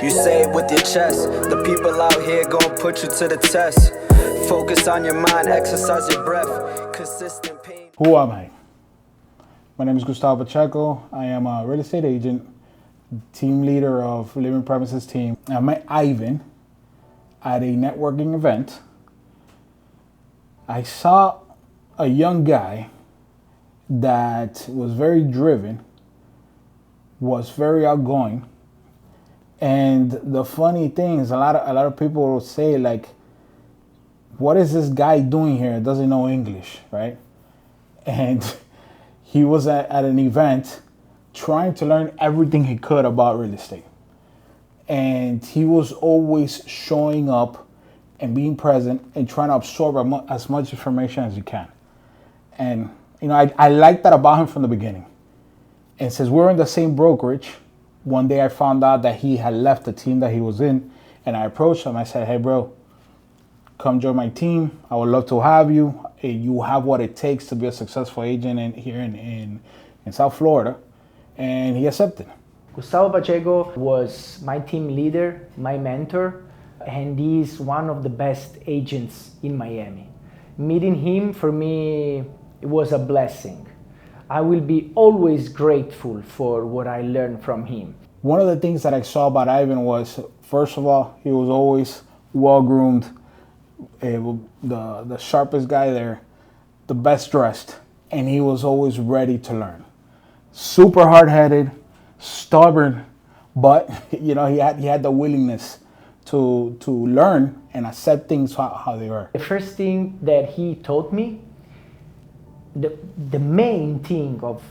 You say it with your chest. The people out here gon' put you to the test. Focus on your mind, exercise your breath. Consistent pain. Who am I? My name is Gustavo Pacheco. I am a real estate agent, team leader of Living Premises team. I met Ivan at a networking event. I saw a young guy that was very driven, was very outgoing. And the funny thing is, a lot of people will say, like, what is this guy doing here? Doesn't know English, right? And he was at an event trying to learn everything he could about real estate. And he was always showing up and being present and trying to absorb as much information as he can. And, you know, I liked that about him from the beginning. And since we're in the same brokerage, one day I found out that he had left the team that he was in, and I approached him. I said, hey, bro, come join my team. I would love to have you. You have what it takes to be a successful agent here in South Florida. And he accepted. Gustavo Pacheco was my team leader, my mentor, and he's one of the best agents in Miami. Meeting him, for me, it was a blessing. I will be always grateful for what I learned from him. One of the things that I saw about Ivan was, first of all, he was always well-groomed, the sharpest guy there, the best dressed, and he was always ready to learn. Super hard-headed, stubborn, but you know, he had the willingness to learn and accept things how they were. The first thing that he taught me, the main thing of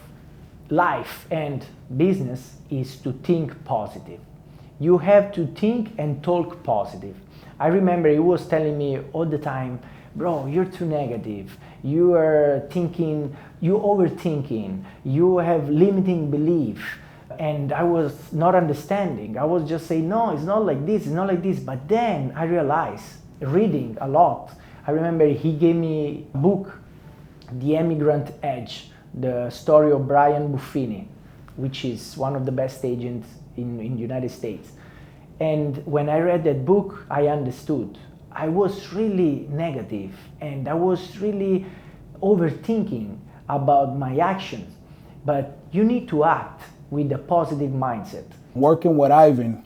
life and business is to think positive. You have to think and talk positive. I remember he was telling me all the time, bro, you're too negative. You are thinking, you overthinking. You have limiting belief. And I was not understanding. I was just saying, no, it's not like this, it's not like this. But then I realized, reading a lot, I remember he gave me a book, The Emigrant Edge, the story of Brian Buffini, which is one of the best agents in the United States. And when I read that book, I understood. I was really negative and I was really overthinking about my actions. But you need to act with a positive mindset. Working with Ivan,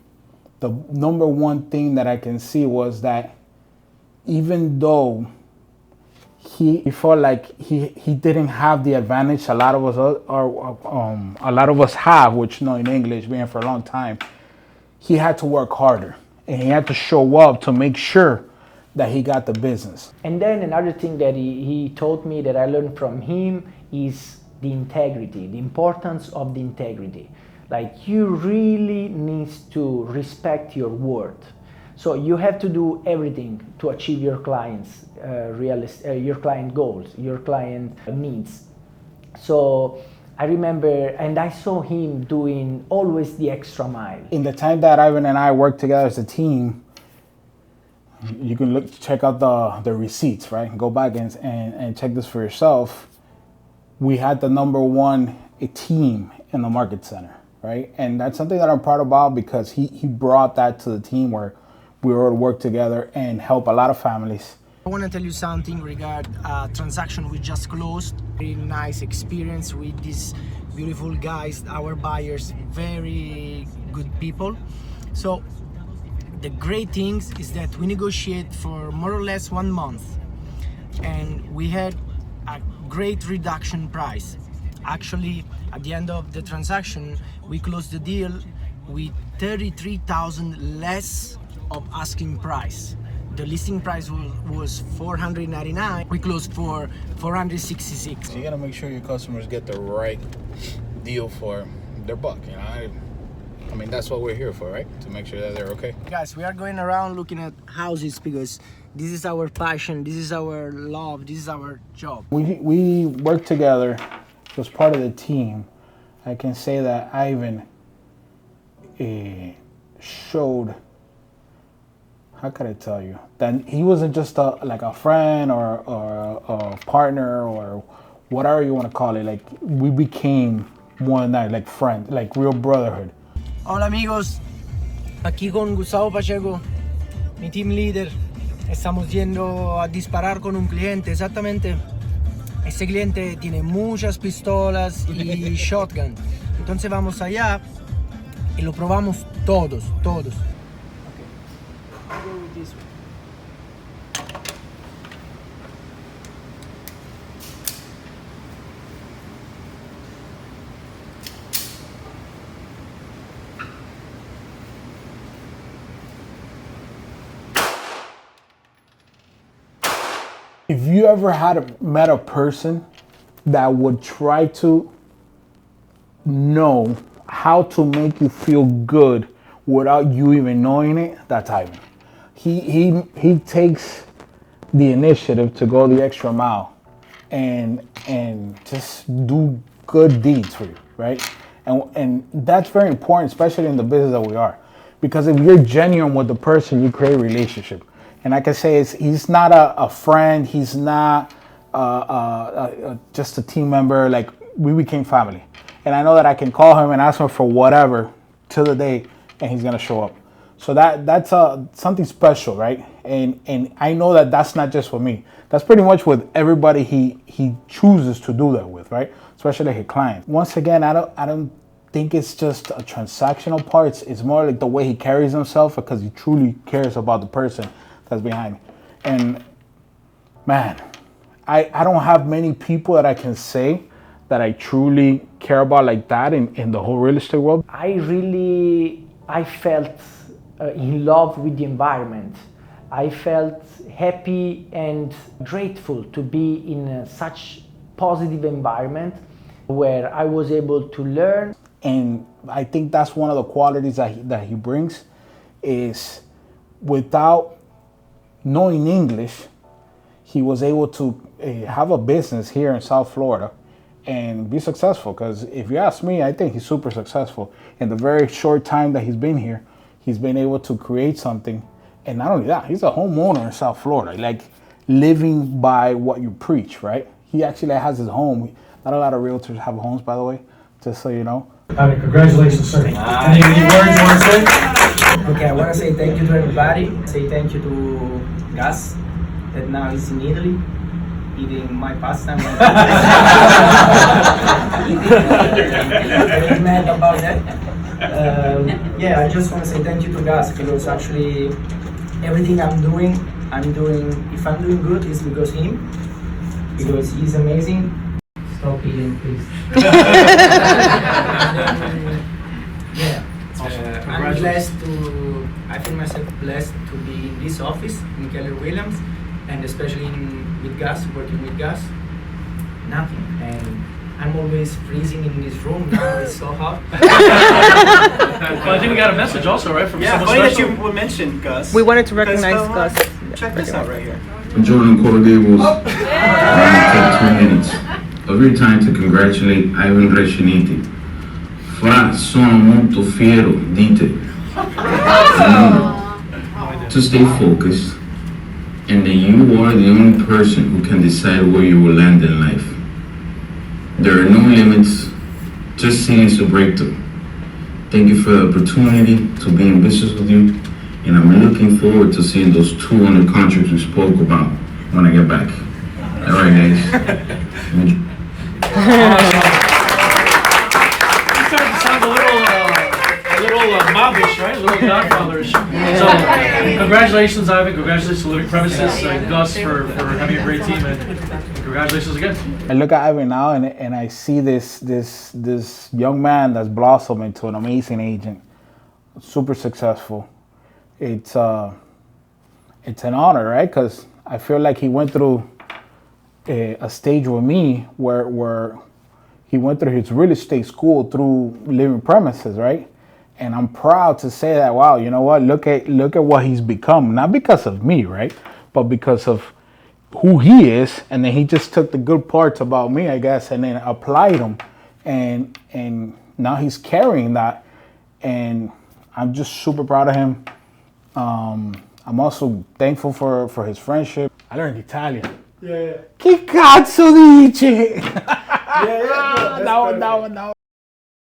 the number one thing that I can see was that even though he felt like he didn't have the advantage a lot of us have, which, you know, in English, being for a long time, he had to work harder and he had to show up to make sure that he got the business. And then another thing that he taught me that I learned from him is the integrity, the importance of the integrity. Like, you really need to respect your word. So you have to do everything to achieve your clients' your client goals, your client needs. So I remember, and I saw him doing always the extra mile. In the time that Ivan and I worked together as a team, you can check out the receipts, right? Go back and check this for yourself. We had the number one team in the market center, right? And that's something that I'm proud about because he brought that to the team where we were able to work together and help a lot of families. I want to tell you something regarding a transaction we just closed. Very nice experience with these beautiful guys, our buyers, very good people. So the great things is that we negotiate for more or less 1 month and we had a great reduction price. Actually, at the end of the transaction, we closed the deal with $33,000 less of asking price. The listing price was $499. We closed for $466. So you gotta make sure your customers get the right deal for their buck. You know, I mean, that's what we're here for, right? To make sure that they're okay. Guys, we are going around looking at houses because this is our passion, this is our love, this is our job. We work together as part of the team. I can say that Ivan showed, how could I tell you, that he wasn't just like a friend or a partner or whatever you want to call it. Like, we became one night, like friends, like real brotherhood. Hola amigos, Aquí con Gustavo Pacheco, mi team leader, estamos yendo a disparar con un cliente. Exactamente, este cliente tiene muchas pistolas y shotgun. Entonces vamos allá y lo probamos todos. If you ever met a person that would try to know how to make you feel good without you even knowing it, that's Ivan. He takes the initiative to go the extra mile and just do good deeds for you, right? And that's very important, especially in the business that we are, because if you're genuine with the person, you create a relationship. And I can say he's not a friend. He's not just a team member. Like, we became family. And I know that I can call him and ask him for whatever till the day, and he's gonna show up. So that's something special, right? And I know that that's not just for me. That's pretty much with everybody he chooses to do that with, right? Especially his clients. Once again, I don't think it's just a transactional part. It's more like the way he carries himself, because he truly cares about the person that's behind me. And man, I don't have many people that I can say that I truly care about like that in the whole real estate world. I felt in love with the environment. I felt happy and grateful to be in such positive environment where I was able to learn. And I think that's one of the qualities that he brings, is without knowing English, he was able to have a business here in South Florida and be successful. Because if you ask me, I think he's super successful. In the very short time that he's been here, he's been able to create something. And not only that, he's a homeowner in South Florida, like living by what you preach, right? He actually has his home. Not a lot of realtors have homes, by the way, just so you know. Congratulations, sir. Any words you want to say? Okay, I want to say thank you to everybody. Say thank you to Gus, that now he's in Italy, eating my pasta. Very mad about that. Yeah, I just want to say thank you to Gus, because actually everything I'm doing, if I'm doing good, it's because him, because he's amazing. Stop eating, please. Yeah. I'm blessed I feel myself blessed to be in this office in Keller Williams, and especially with Gus, working with Gus. Nothing. And I'm always freezing in this room now, it's so hot. Well, I think we got a message also, right? From someone funny that special. you mentioned Gus. We wanted to recognize Gus. Check this out right here. Jordan Coral Gables. Take 2 minutes of your time to congratulate Ivan Resciniti. Sono molto fiero di te. To stay focused, and that you are the only person who can decide where you will land in life. There are no limits, just ceilings to break through. Thank you for the opportunity to be in business with you, and I'm looking forward to seeing those 200 contracts we spoke about when I get back. All right, guys. Mobbish, right? A little Godfatherish. So, congratulations, Ivan. Congratulations to Living Premises, Gus, for having a great team, and congratulations again. I look at Ivan now, and I see this young man that's blossomed into an amazing agent, super successful. It's an honor, right? Because I feel like he went through a stage with me where he went through his real estate school through Living Premises, right? And I'm proud to say that, wow, you know what? Look at what he's become. Not because of me, right? But because of who he is. And then he just took the good parts about me, I guess, and then applied them. And now he's carrying that. And I'm just super proud of him. I'm also thankful for his friendship. I learned Italian. Yeah. Che cazzo dici? Yeah. No.